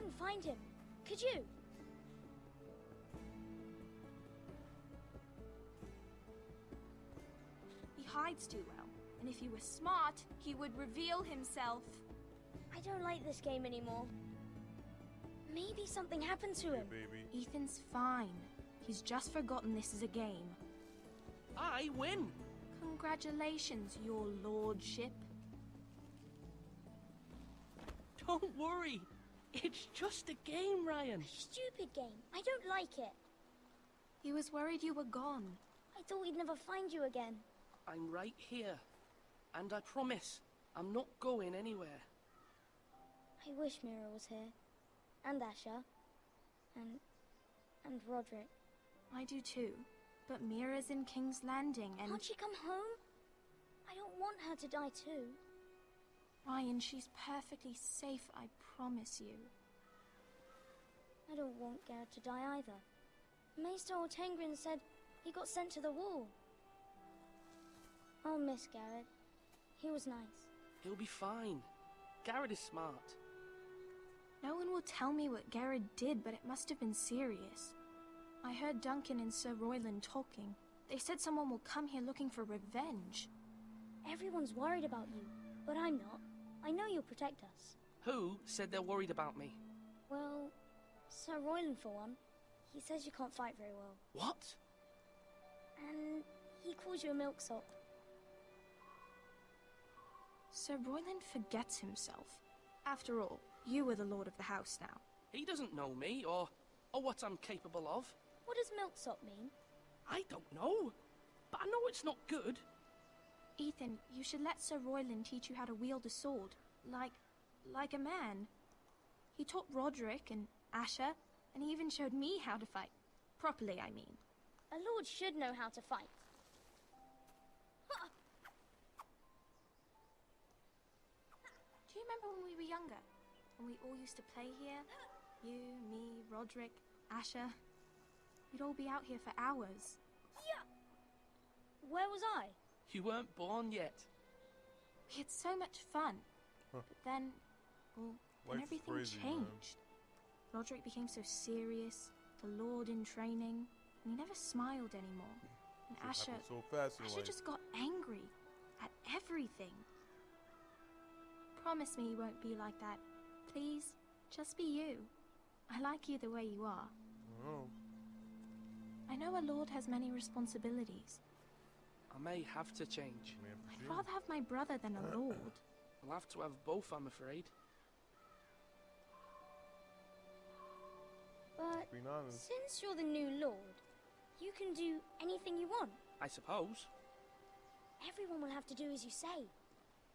couldn't find him. Could you? He hides too well, and if he were smart, he would reveal himself. I don't like this game anymore. Maybe something happened to him. Baby. Ethan's fine. He's just forgotten this is a game. I win! Congratulations, your lordship. Don't worry. It's just a game, Ryan. Stupid game. I don't like it. He was worried you were gone. I thought we'd never find you again. I'm right here. And I promise, I'm not going anywhere. I wish Mira was here. And Asher. And Roderick. I do too. But Mira's in King's Landing and... Can't she come home? I don't want her to die too. Ryan, she's perfectly safe, I promise you. I don't want Garrett to die either. Maester Ortengrin said he got sent to the wall. I'll miss Garrett. He was nice. He'll be fine. Garrett is smart. No one will tell me what Garrett did, but it must have been serious. I heard Duncan and Sir Royland talking. They said someone will come here looking for revenge. Everyone's worried about you, but I'm not. I know you'll protect us. Who said they're worried about me? Well, Sir Royland for one. He says you can't fight very well. What? And he calls you a milksop. Sir Royland forgets himself. After all, you are the lord of the house now. He doesn't know me, or what I'm capable of. What does milksop mean? I don't know, but I know it's not good. Ethan, you should let Sir Royland teach you how to wield a sword. Like a man. He taught Roderick and Asher, and he even showed me how to fight. Properly, I mean. A lord should know how to fight. Do you remember when we were younger? When we all used to play here? You, me, Roderick, Asher. We'd all be out here for hours. Yeah. Where was I? You weren't born yet. We had so much fun. Huh. But then, well, then Life's everything crazy, changed. Roderick became so serious, the lord in training, and he never smiled anymore. And Shit Asher, happened so fast in Asher life. just got angry at everything. Promise me you won't be like that. Please, just be you. I like you the way you are. Oh. I know a lord has many responsibilities. I may have to change. Man, for I'd sure. rather have my brother than a lord. I'll have to have both, I'm afraid. But Being honest. since you're the new lord, you can do anything you want. I suppose. Everyone will have to do as you say.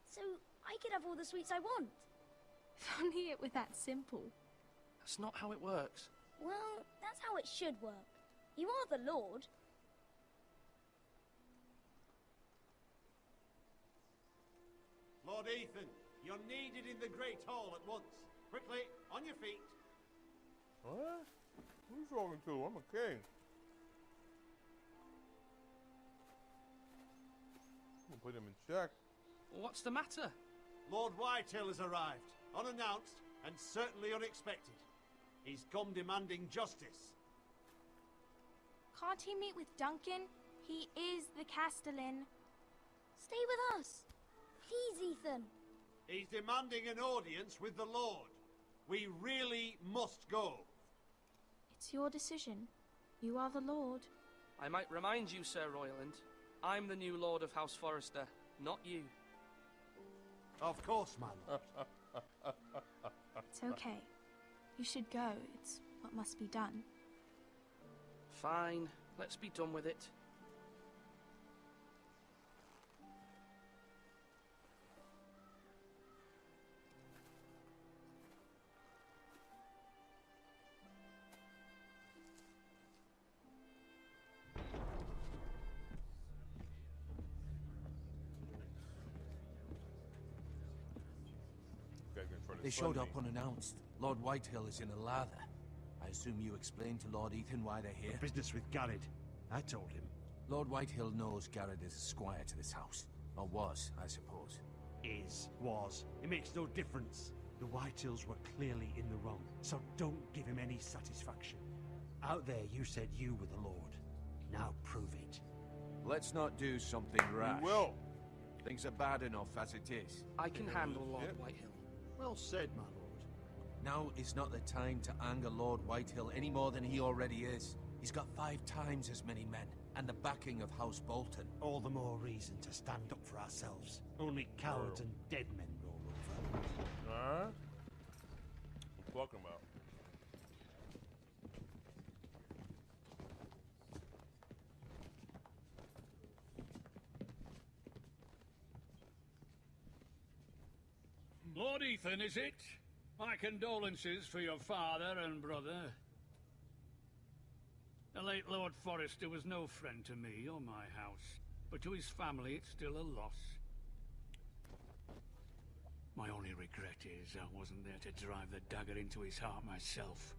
So I could have all the sweets I want. If only it were that simple. That's not how it works. Well, that's how it should work. You are the lord. Lord Ethan, you're needed in the Great Hall at once. Quickly, on your feet. What? Who's talking to? I'm a king. I'm gonna put him in check. What's the matter? Lord Whitehill has arrived, unannounced and certainly unexpected. He's come demanding justice. Can't he meet with Duncan? He is the Castellan. Stay with us. Please, Ethan. He's demanding an audience with the Lord. We really must go. It's your decision. You are the lord. I might remind you, Sir Royland, I'm the new Lord of House Forrester, not you. Of course, my lord. It's okay. You should go. It's what must be done. Fine, let's be done with it. Guy's gonna try to They stun showed up me. unannounced. Lord Whitehill is in a lather. I assume you explained to Lord Ethan why they're here? Business with Garrett. I told him. Lord Whitehill knows Garrett is a squire to this house. Or was, I suppose. Was. It makes no difference. The Whitehills were clearly in the wrong, so don't give him any satisfaction. Out there you said you were the Lord. Now prove it. Let's not do something rash. We will. Things are bad enough as it is. I can handle Lord Yep. Whitehill. Well said, my lord. Now is not the time to anger Lord Whitehill any more than he already is. He's got 5 times as many men, and the backing of House Bolton. All the more reason to stand up for ourselves. Only cowards and dead men roll over. Huh? What you talking about? Lord Ethan, is it? My condolences for your father and brother. The late Lord Forrester was no friend to me or my house, but to his family it's still a loss. My only regret is I wasn't there to drive the dagger into his heart myself.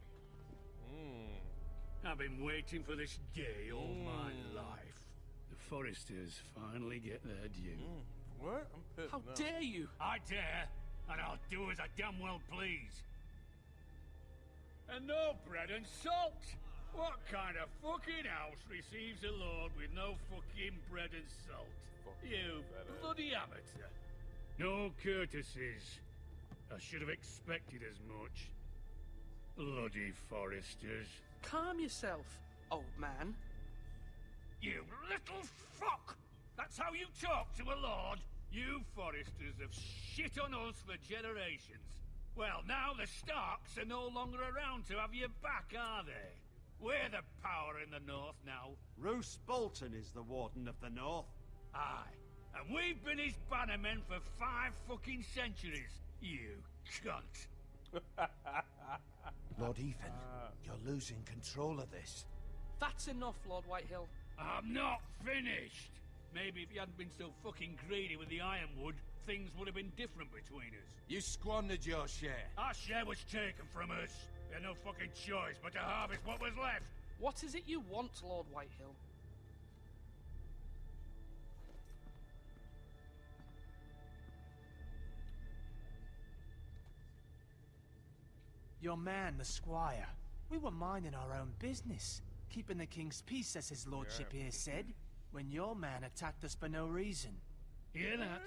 I've been waiting for this day all my life. The Forresters finally get their due. What? I'm pissed How now. dare you? I dare, and I'll do as I damn well please. And no bread and salt! What kind of fucking house receives a lord with no fucking bread and salt? Fucking You fat-ass. bloody amateur. No courtesies. I should have expected as much. Bloody Forresters. Calm yourself, old man. You little fuck! That's how you talk to a lord? You Forresters have shit on us for generations. Well, now the Starks are no longer around to have your back, are they? We're the power in the north now. Roose Bolton is the Warden of the North. Aye. And we've been his bannermen for 5 fucking centuries. You cunt. Lord Ethan, you're losing control of this. That's enough, Lord Whitehill. I'm not finished. Maybe if you hadn't been so fucking greedy with the ironwood, things would have been different between us. You squandered your share. Our share was taken from us. We had no fucking choice but to harvest what was left. What is it you want, Lord Whitehill? Your man, the squire. We were minding our own business, keeping the king's peace, as his lordship here said, when your man attacked us for no reason. Hear that?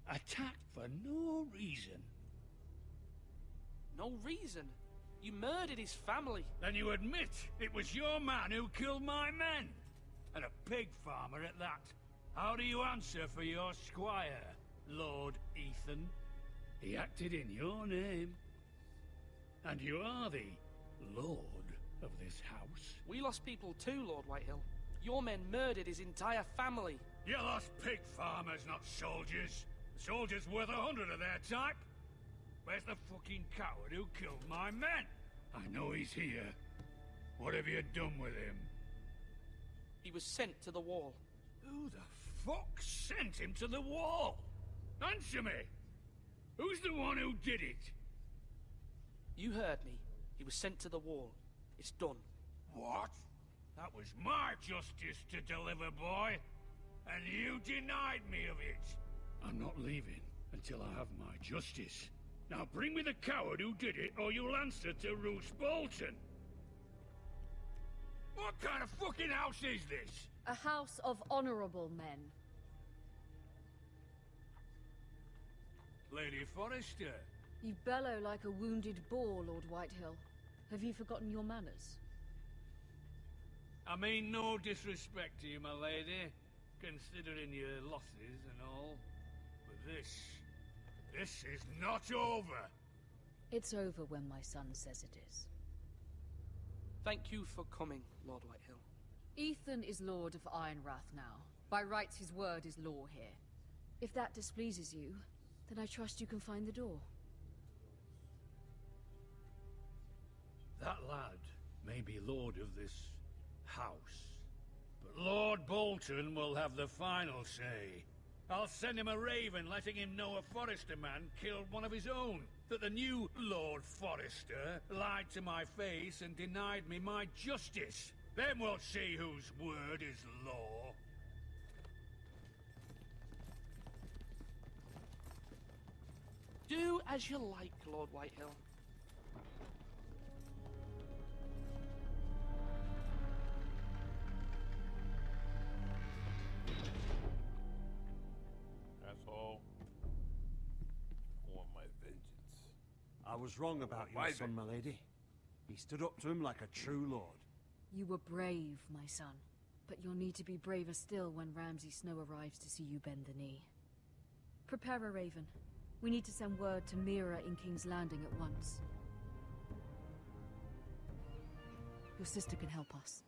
Attacked for no reason. No reason. You murdered his family. Then you admit it was your man who killed my men. And a pig farmer at that. How do you answer for your squire, Lord Ethan? He acted in your name. And you are the lord of this house. We lost people too, Lord Whitehill. Your men murdered his entire family. You lost pig farmers, not soldiers. The soldiers worth 100 of their type. Where's the fucking coward who killed my men? I know he's here. What have you done with him? He was sent to the wall. Who the fuck sent him to the wall? Answer me! Who's the one who did it? You heard me. He was sent to the wall. It's done. What? That was my justice to deliver, boy. And you denied me of it. I'm not leaving until I have my justice. Now bring me the coward who did it, or you'll answer to Roose Bolton. What kind of fucking house is this? A house of honorable men. Lady Forrester. You bellow like a wounded boar, Lord Whitehill. Have you forgotten your manners? I mean no disrespect to you, my lady, considering your losses and all. But this is not over. It's over when my son says it is. Thank you for coming, Lord Whitehill. Ethan is Lord of Ironrath now. By rights, his word is law here. If that displeases you, then I trust you can find the door. That lad may be lord of this house, but Lord Bolton will have the final say. I'll send him a raven letting him know a Forrester man killed one of his own. That the new Lord Forrester lied to my face and denied me my justice. Then we'll see whose word is law. Do as you like, Lord Whitehill. Asshole. I want my vengeance. I was wrong about your son, my lady. He stood up to him like a true lord. You were brave, my son. But you'll need to be braver still when Ramsay Snow arrives to see you bend the knee. Prepare a raven. We need to send word to Mira in King's Landing at once. Your sister can help us.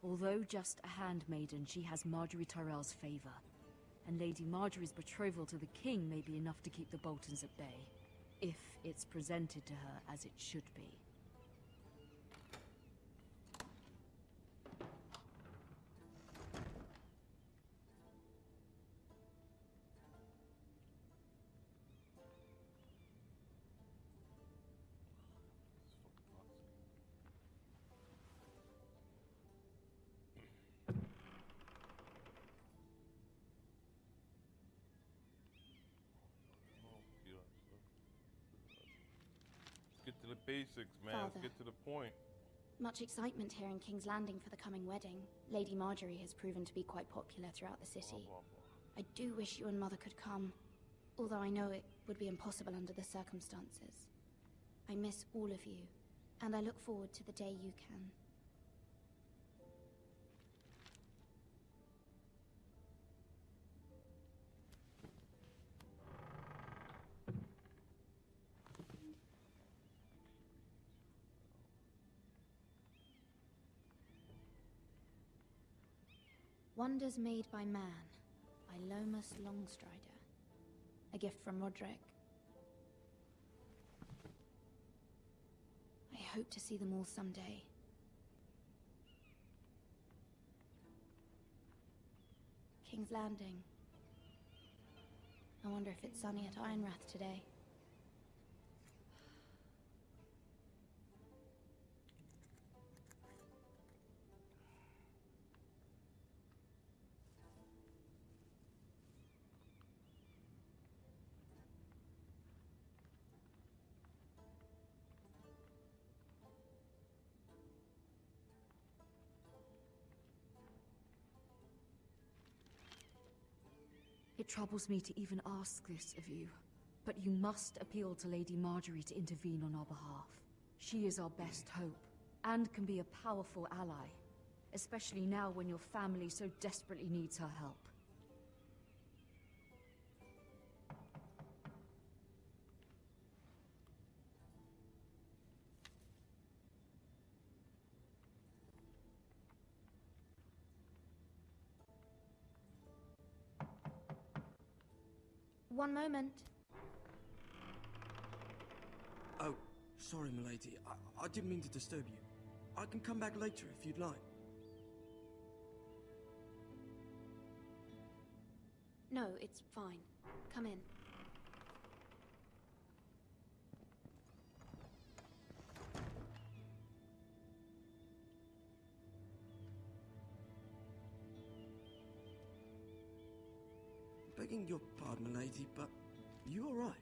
Although just a handmaiden, she has Marjorie Tyrell's favor. And Lady Marjorie's betrothal to the king may be enough to keep the Boltons at bay. If it's presented to her as it should be. Get to the basics, man. Father. Let's get to the point. Much excitement here in King's Landing for the coming wedding. Lady Marjorie has proven to be quite popular throughout the city. Blah, blah, blah. I do wish you and Mother could come, although I know it would be impossible under the circumstances. I miss all of you, and I look forward to the day you can. Wonders Made by Man, by Lomas Longstrider. A gift from Roderick. I hope to see them all someday. King's Landing. I wonder if it's sunny at Ironrath today. It troubles me to even ask this of you, but you must appeal to Lady Marjorie to intervene on our behalf. She is our best hope, and can be a powerful ally, especially now when your family so desperately needs her help. One moment. Oh, sorry, milady. I didn't mean to disturb you. I can come back later if you'd like. No, it's fine. Come in. Begging your pardon, milady, but you all right?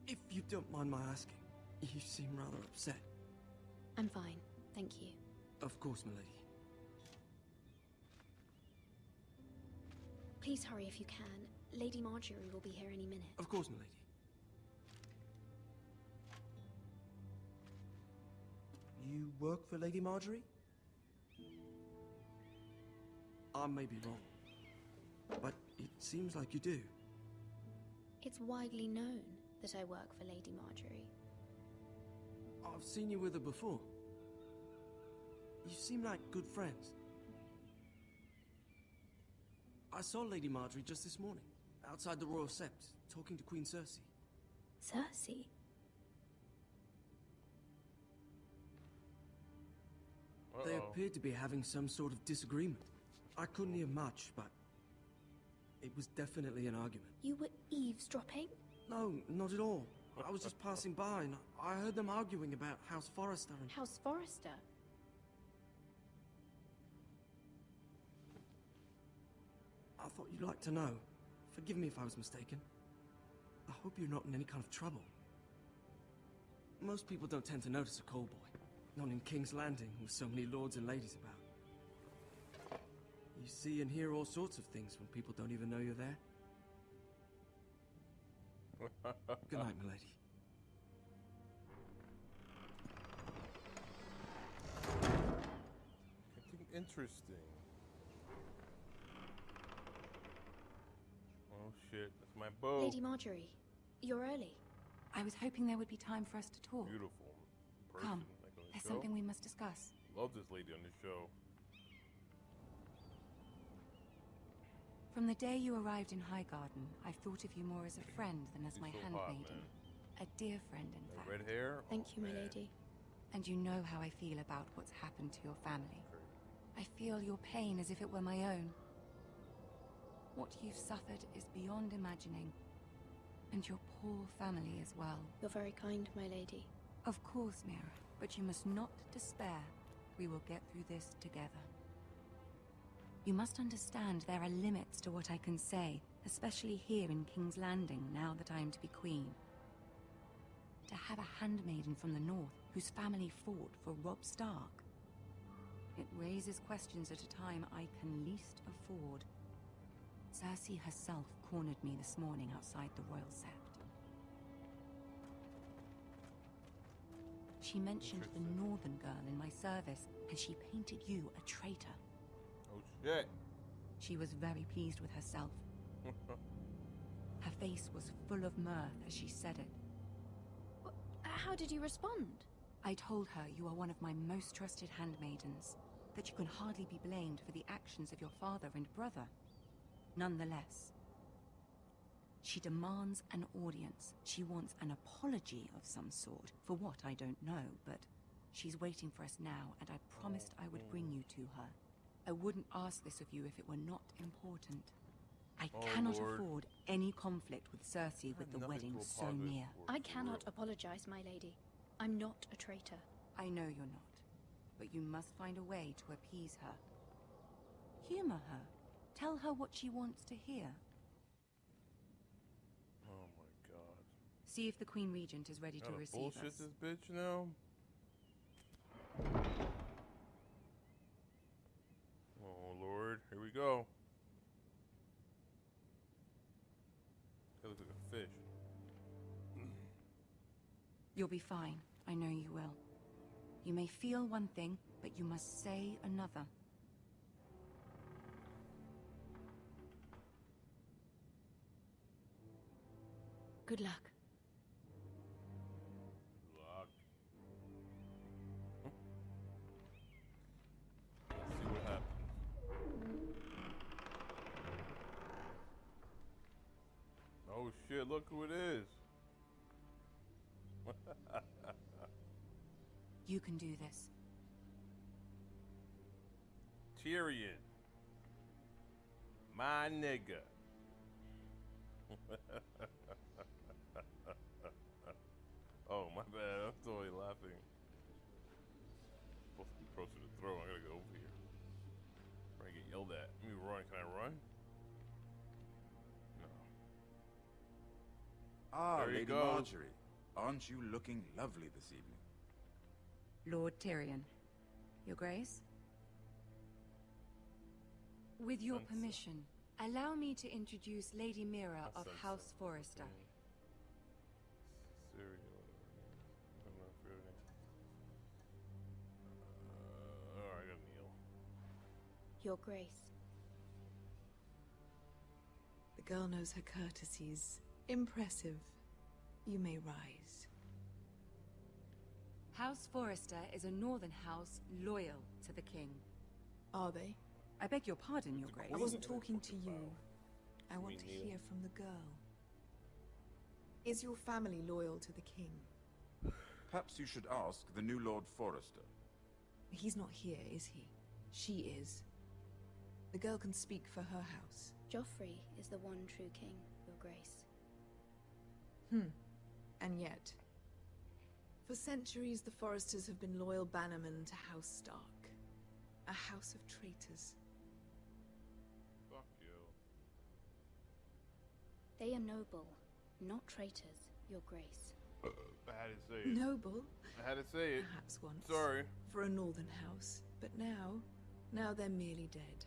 If you don't mind my asking, you seem rather upset. I'm fine, thank you. Of course, milady. Please hurry if you can. Lady Marjorie will be here any minute. Of course, milady. You work for Lady Marjorie? I may be wrong, but it seems like you do. It's widely known that I work for Lady Marjorie. I've seen you with her before. You seem like good friends. I saw Lady Marjorie just this morning, outside the Royal Sept, talking to Queen Cersei. Cersei? They appeared to be having some sort of disagreement. I couldn't hear much, but it was definitely an argument. You were eavesdropping? No, not at all. I was just passing by and I heard them arguing about House Forrester and... House Forrester? I thought you'd like to know. Forgive me if I was mistaken. I hope you're not in any kind of trouble. Most people don't tend to notice a call boy. Not in King's Landing, with so many lords and ladies about. You see and hear all sorts of things when people don't even know you're there. Good night, milady. Interesting. Oh shit, that's my bow. Lady Marjorie, you're early. I was hoping there would be time for us to talk. Beautiful person. Come, Like on the there's show. something we must discuss. Love this lady on this show. From the day you arrived in Highgarden, I've thought of you more as a friend than as She's my so hot, handmaiden. man. A dear friend, in That fact. red hair. Thank Oh, you, my man. lady. And you know how I feel about what's happened to your family. I feel your pain as if it were my own. What you've suffered is beyond imagining. And your poor family as well. You're very kind, my lady. Of course, Mira, but you must not despair. We will get through this together. You must understand there are limits to what I can say, especially here in King's Landing, now that I am to be queen. To have a handmaiden from the north, whose family fought for Robb Stark. It raises questions at a time I can least afford. Cersei herself cornered me this morning outside the Royal Sept. She mentioned the northern girl in my service, and she painted you a traitor. Oh shit. She was very pleased with herself. Her face was full of mirth as she said it. How did you respond? I told her you are one of my most trusted handmaidens, that you can hardly be blamed for the actions of your father and brother. Nonetheless, she demands an audience. She wants an apology of some sort, for what I don't know, but she's waiting for us now, and I promised I would bring you to her. I wouldn't ask this of you if it were not important. I cannot afford any conflict with Cersei with the wedding so near. I cannot apologize, my lady. I'm not a traitor. I know you're not, but you must find a way to appease her. Humor her. Tell her what she wants to hear. Oh my god. See if the Queen Regent is ready to receive bullshit us. this bitch now. Oh lord, here we go. That looks like a fish. You'll be fine. I know you will. You may feel one thing, but you must say another. Good luck. Luck. Let's see what happens. Oh shit, look who it is. You can do this. Tyrion. My nigga. Oh, my bad. I'm totally laughing. Supposed to be closer to the throne. I gotta go over here. I'm gonna get yelled at. Let me run. Can I run? No. Ah, There you Lady go. Marjorie. Aren't you looking lovely this evening? Lord Tyrion. Your Grace? With your permission, allow me to introduce Lady Mira of House Forrester. Alright, I gotta kneel. Your Grace. The girl knows her courtesies. Impressive. You may rise. House Forrester is a northern house loyal to the king. Are they? I beg your pardon, Your Grace. I wasn't talking to you. I want to hear from the girl. Is your family loyal to the king? Perhaps you should ask the new Lord Forrester. He's not here, is he? She is. The girl can speak for her house. Joffrey is the one true king, Your Grace. And yet, for centuries the Forresters have been loyal bannermen to House Stark. A house of traitors. Fuck you. They are noble, Not traitors, Your Grace. I had to say it. Noble. I had to say it. Perhaps once. Sorry. For a northern house. But now they're merely dead.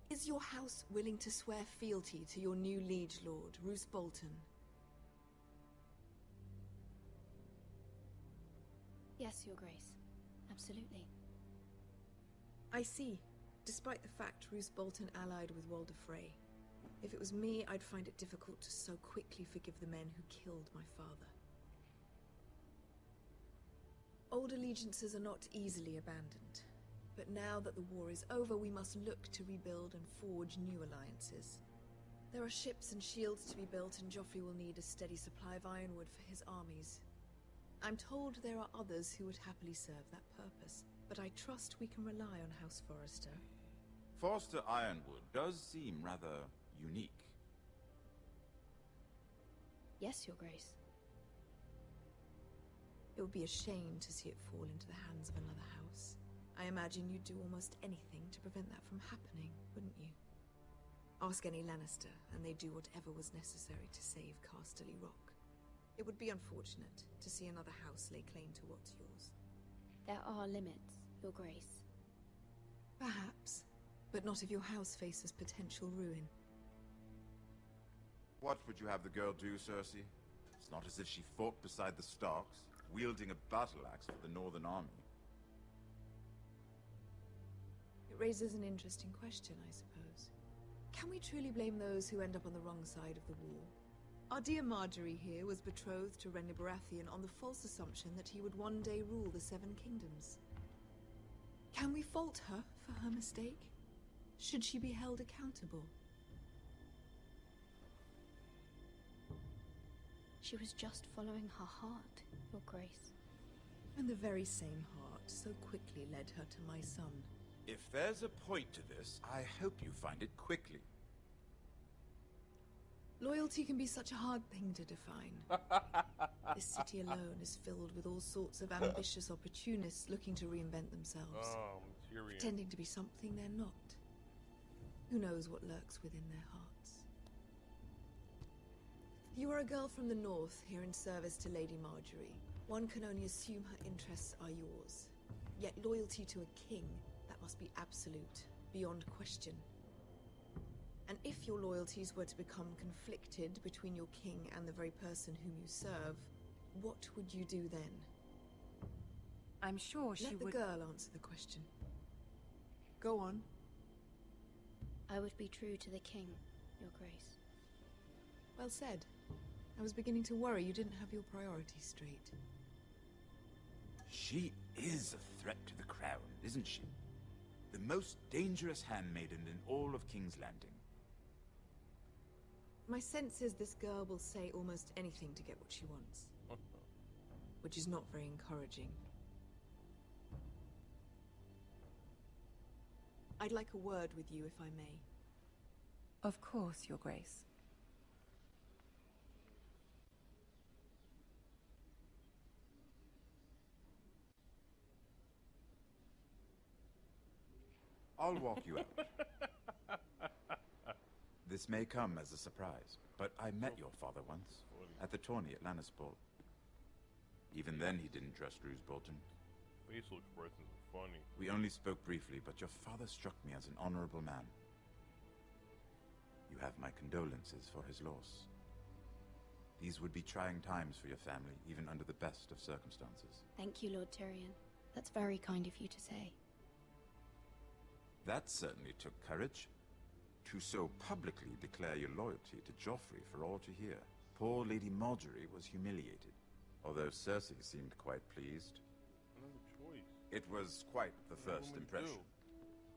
Is your house willing to swear fealty to your new liege lord, Roose Bolton? Yes, Your Grace. Absolutely. I see. Despite the fact Roose Bolton allied with Walder Frey. If it was me, I'd find it difficult to so quickly forgive the men who killed my father. Old allegiances are not easily abandoned. But now that the war is over, we must look to rebuild and forge new alliances. There are ships and shields to be built, and Joffrey will need a steady supply of ironwood for his armies. I'm told there are others who would happily serve that purpose, but I trust we can rely on House Forrester. Forrester Ironwood does seem rather unique. Yes, Your Grace. It would be a shame to see it fall into the hands of another house. I imagine you'd do almost anything to prevent that from happening, wouldn't you? Ask any Lannister, and they'd do whatever was necessary to save Casterly Rock. It would be unfortunate to see another house lay claim to what's yours. There are limits, Your Grace. Perhaps, but not if your house faces potential ruin. What would you have the girl do, Cersei? It's not as if she fought beside the Starks, wielding a battle axe for the Northern Army. It raises an interesting question, I suppose. Can we truly blame those who end up on the wrong side of the war? Our dear Marjorie here was betrothed to Renly Baratheon on the false assumption that he would one day rule the Seven Kingdoms. Can we fault her for her mistake? Should she be held accountable? She was just following her heart, Your Grace. And the very same heart so quickly led her to my son. If there's a point to this, I hope you find it quickly. Loyalty can be such a hard thing to define. This city alone is filled with all sorts of ambitious opportunists looking to reinvent themselves. Tyrion. Pretending to be something they're not. Who knows what lurks within their hearts? You are a girl from the north, here in service to Lady Marjorie. One can only assume her interests are yours. Yet loyalty to a king, that must be absolute, beyond question. And if your loyalties were to become conflicted between your king and the very person whom you serve, what would you do then? I'm sure she would... Let the girl answer the question. Go on. I would be true to the king, Your Grace. Well said. I was beginning to worry you didn't have your priorities straight. She is a threat to the crown, isn't she? The most dangerous handmaiden in all of King's Landing. My sense is this girl will say almost anything to get what she wants. Which is not very encouraging. I'd like a word with you, if I may. Of course, Your Grace. I'll walk you out. This may come as a surprise, but I met your father once, at the tourney at Lannisport. Even then he didn't trust Roose Bolton. Facial expressions are funny. We only spoke briefly, but your father struck me as an honorable man. You have my condolences for his loss. These would be trying times for your family, even under the best of circumstances. Thank you, Lord Tyrion. That's very kind of you to say. That certainly took courage. To so publicly declare your loyalty to Joffrey for all to hear. Poor Lady Marjorie was humiliated, although Cersei seemed quite pleased. Another choice. It was quite the first impression.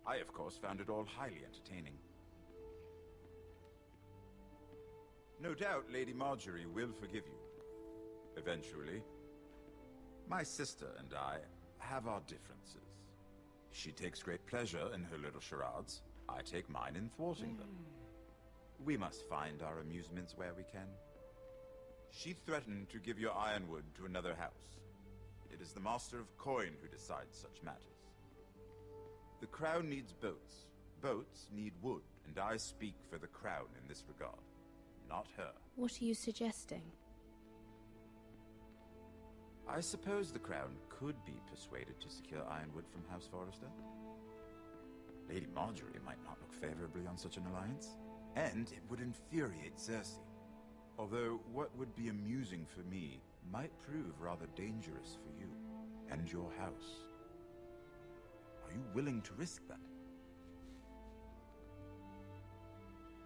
I, of course, found it all highly entertaining. No doubt Lady Marjorie will forgive you. Eventually. My sister and I have our differences. She takes great pleasure in her little charades. I take mine in thwarting them. We must find our amusements where we can. She threatened to give your ironwood to another house. It is the Master of Coin who decides such matters. The crown needs boats. Boats need wood, and I speak for the crown in this regard. not her. What are you suggesting? I suppose the Crown could be persuaded to secure Ironwood from House Forrester. Lady Marjorie might not look favorably on such an alliance, and it would infuriate Cersei. Although what would be amusing for me might prove rather dangerous for you and your house. Are you willing to risk that?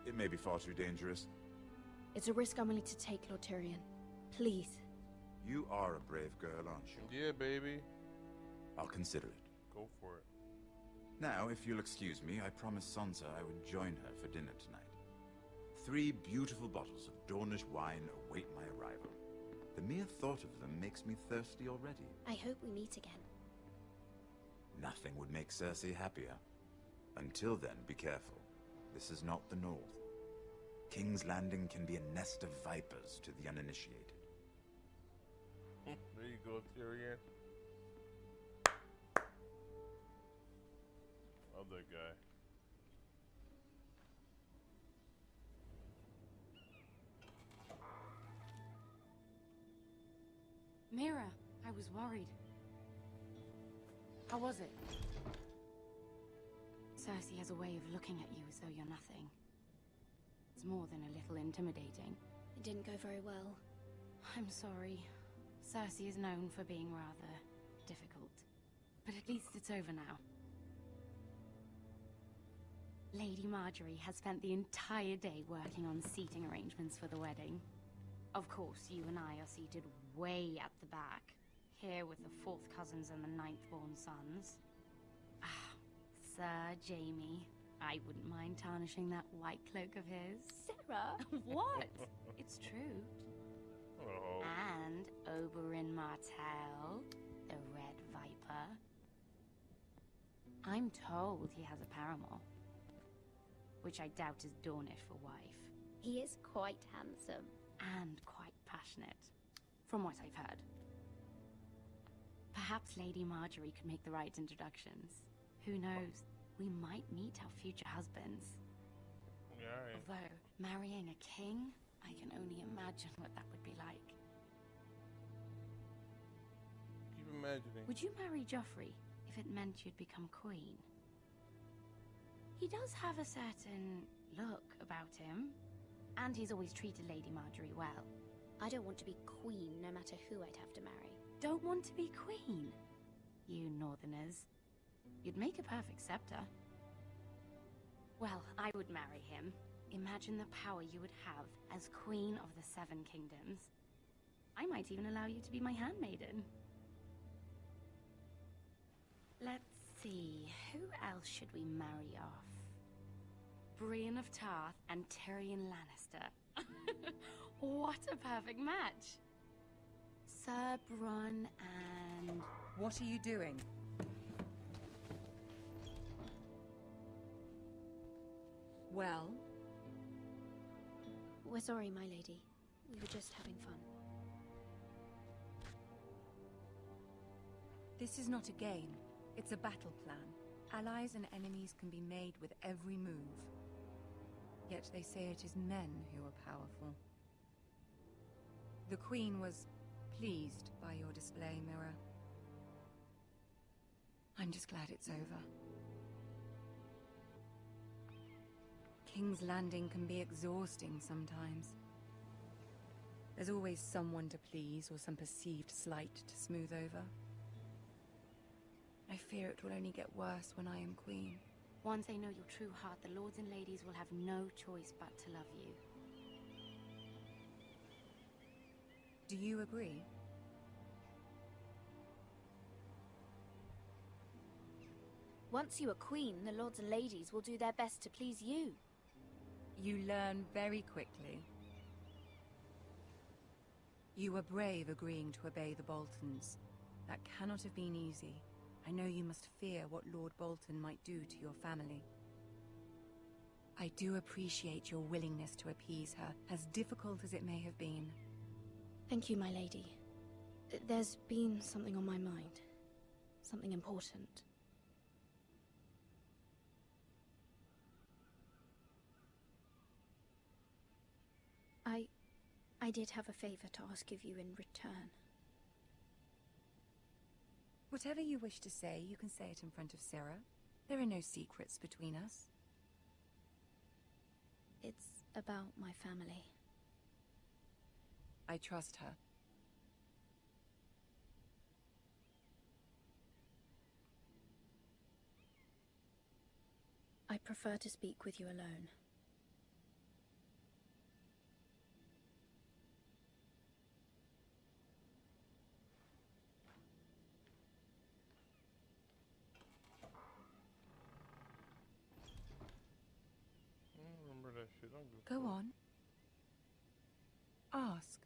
It may be far too dangerous. It's a risk I'm willing to take, Lord Tyrion. Please. You are a brave girl, aren't you? Yeah, baby. I'll consider it. Go for it. Now, if you'll excuse me, I promised Sansa I would join her for dinner tonight. 3 beautiful bottles of Dornish wine await my arrival. The mere thought of them makes me thirsty already. I hope we meet again. Nothing would make Cersei happier. Until then, be careful. This is not the North. King's Landing can be a nest of vipers to the uninitiated. There you go, Tyrion. Love that guy. Mira, I was worried. How was it? Cersei has a way of looking at you as though you're nothing. It's more than a little intimidating. It didn't go very well. I'm sorry. Cersei is known for being rather difficult. But at least it's over now. Lady Marjorie has spent the entire day working on seating arrangements for the wedding. Of course, you and I are seated way at the back, here with the 4th cousins and the 9th-born sons. Ah, Sir Jaime. I wouldn't mind tarnishing that white cloak of his. Sarah! What? It's true. Oh. And Oberyn Martell, the Red Viper. I'm told he has a paramour, which I doubt is Dornish for wife. He is quite handsome. And quite passionate, from what I've heard. Perhaps Lady Marjorie could make the right introductions. Who knows? We might meet our future husbands. Yeah, right. Although, marrying a king, I can only imagine what that would be like. Keep imagining. Would you marry Joffrey if it meant you'd become queen? He does have a certain look about him, and he's always treated Lady Marjorie well. I don't want to be queen, no matter who I'd have to marry. Don't want to be queen? You northerners. You'd make a perfect scepter. Well, I would marry him. Imagine the power you would have as Queen of the 7 Kingdoms. I might even allow you to be my handmaiden. Let's see, who else should we marry off? Brienne of Tarth and Tyrion Lannister. What a perfect match! Sir Bronn and... What are you doing? Well? We're sorry, my lady. We were just having fun. This is not a game. It's a battle plan. Allies and enemies can be made with every move. Yet they say it is men who are powerful. The Queen was pleased by your display, Mira. I'm just glad it's over. King's Landing can be exhausting sometimes. There's always someone to please or some perceived slight to smooth over. I fear it will only get worse when I am queen. Once they know your true heart, the lords and ladies will have no choice but to love you. Do you agree? Once you are queen, the lords and ladies will do their best to please you. You learn very quickly. You were brave agreeing to obey the Boltons. That cannot have been easy. I know you must fear what Lord Bolton might do to your family. I do appreciate your willingness to appease her, as difficult as it may have been. Thank you, my lady. There's been something on my mind. Something important. I did have a favor to ask of you in return. Whatever you wish to say, you can say it in front of Sarah. There are no secrets between us. It's about my family. I trust her. I prefer to speak with you alone. I don't remember that shit. I'm good. Go on. Ask.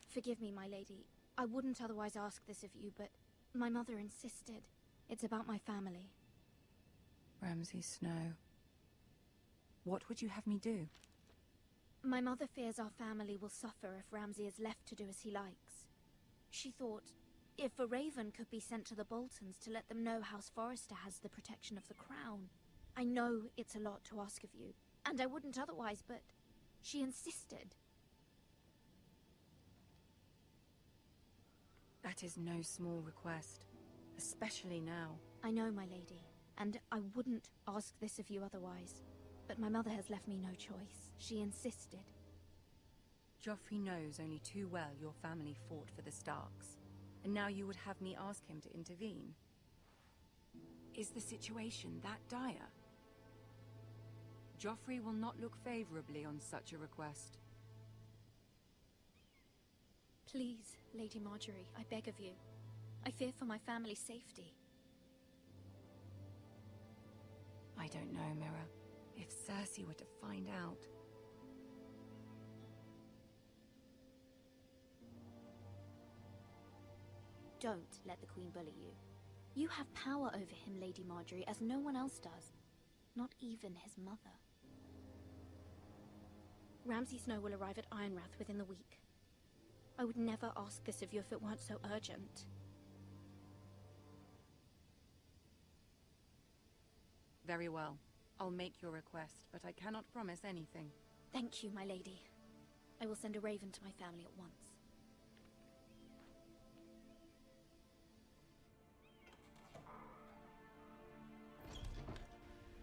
Forgive me, my lady. I wouldn't otherwise ask this of you, but my mother insisted. It's about my family. Ramsay Snow. What would you have me do? My mother fears our family will suffer if Ramsay is left to do as he likes. She thought, if a raven could be sent to the Boltons to let them know House Forrester has the protection of the crown. I know it's a lot to ask of you, and I wouldn't otherwise, but she insisted. That is no small request, especially now. I know, my lady, and I wouldn't ask this of you otherwise. But my mother has left me no choice. She insisted. Joffrey knows only too well your family fought for the Starks, and now you would have me ask him to intervene. Is the situation that dire? Joffrey will not look favorably on such a request. Please, Lady Marjorie, I beg of you. I fear for my family's safety. I don't know, Mira. If Cersei were to find out... Don't let the Queen bully you. You have power over him, Lady Marjorie, as no one else does. Not even his mother. Ramsay Snow will arrive at Ironrath within the week. I would never ask this of you if it weren't so urgent. Very well. I'll make your request, but I cannot promise anything. Thank you, my lady. I will send a raven to my family at once.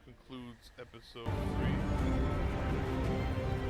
Concludes episode 3.